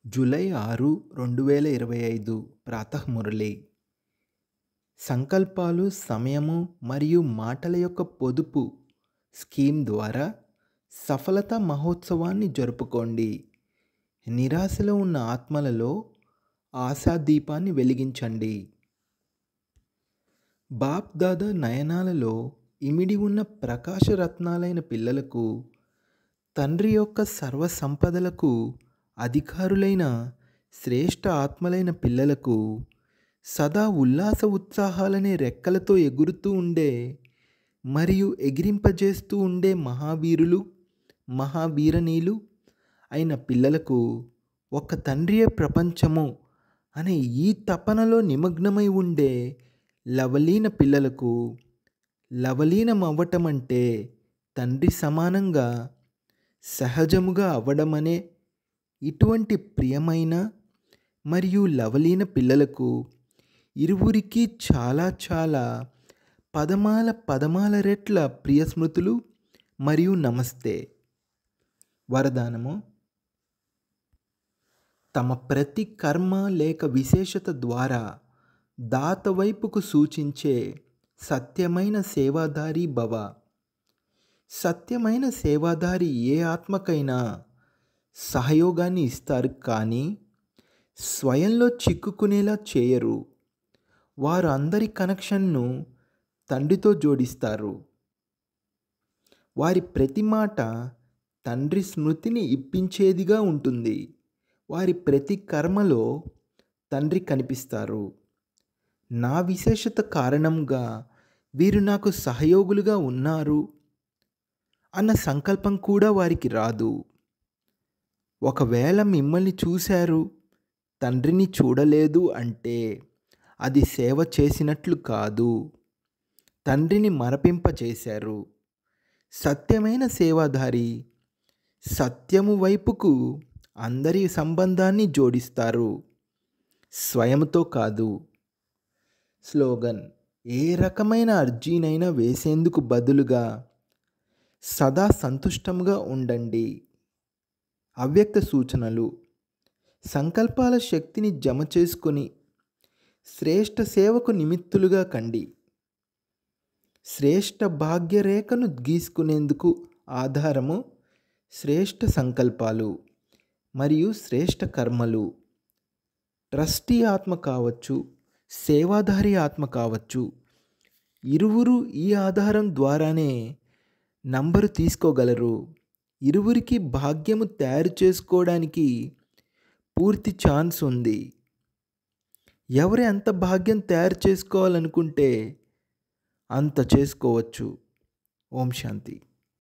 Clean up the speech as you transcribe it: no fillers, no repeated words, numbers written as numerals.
July 6, 2025 ప్రాతఃమురళి. సంకల్పాలు, సమయము మరియు మాటల యొక్క పొదుపు స్కీమ్ ద్వారా సఫలత మహోత్సవాన్ని జరుపుకోండి. నిరాశలో ఉన్న ఆత్మలలో ఆశాదీపాన్ని వెలిగించండి. బాప్ దాదా నయనాలలో ఇమిడి ఉన్న ప్రకాశరత్నాలైన పిల్లలకు, తండ్రి యొక్క సర్వసంపదలకు అధికారులైన శ్రేష్ఠ ఆత్మలైన పిల్లలకు, సదా ఉల్లాస ఉత్సాహాలనే రెక్కలతో ఎగురుతూ ఉండే మరియు ఎగిరింపజేస్తూ ఉండే మహావీరులు, మహావీరనీలు అయిన పిల్లలకు, ఒక తండ్రియే ప్రపంచము అనే ఈ తపనలో నిమగ్నమై ఉండే లవలీన పిల్లలకు, లవలీనం అవ్వటం అంటే తండ్రి సమానంగా సహజముగా అవ్వడమనే ఇటువంటి ప్రియమైన మరియు లవలీన పిల్లలకు ఇరువురికి చాలా చాలా పదమాల రెట్ల ప్రియ స్మృతులు మరియు నమస్తే. వరదానము: తమ ప్రతి కర్మ లేక విశేషత ద్వారా దాత వైపుకు సూచించే సత్యమైన సేవాదారి భవ. సత్యమైన సేవాదారి ఏ ఆత్మకైనా సహయోగాన్ని ఇస్తారు, కానీ స్వయంలో చిక్కుకునేలా చేయరు. వారు అందరి కనెక్షన్ను తండ్రితో జోడిస్తారు. వారి ప్రతి మాట తండ్రి స్మృతిని ఇప్పించేదిగా ఉంటుంది. వారి ప్రతి కర్మలో తండ్రి కనిపిస్తారు. నా విశేషత కారణంగా వీరు నాకు సహయోగులుగా ఉన్నారు అన్న సంకల్పం కూడా వారికి రాదు. ఒకవేళ మిమ్మల్ని చూశారు, తండ్రిని చూడలేదు అంటే అది సేవ చేసినట్లు కాదు, తండ్రిని మరపింపచేశారు. సత్యమైన సేవాదారి సత్యము వైపుకు అందరి సంబంధాన్ని జోడిస్తారు, స్వయంతో కాదు. స్లోగన్: ఏ రకమైన అర్జీనైనా వేసేందుకు బదులుగా సదా సంతుష్టంగా ఉండండి. అవ్యక్త సూచనలు: సంకల్పాల శక్తిని జమ చేసుకొని శ్రేష్ఠ సేవకు నిమిత్తులుగా కండి. శ్రేష్ఠ భాగ్యరేఖను గీసుకునేందుకు ఆధారము శ్రేష్ఠ సంకల్పాలు మరియు శ్రేష్ఠ కర్మలు. ట్రస్టీ ఆత్మ కావచ్చు, సేవాదారి ఆత్మ కావచ్చు, ఇరువురు ఈ ఆధారం ద్వారానే నంబరు తీసుకోగలరు. ఇరువురికి భాగ్యము తయారు చేసుకోవడానికి పూర్తి ఛాన్స్ ఉంది. ఎవరు ఎంత భాగ్యం తయారు చేసుకోవాలనుకుంటే అంత చేసుకోవచ్చు. ఓం శాంతి.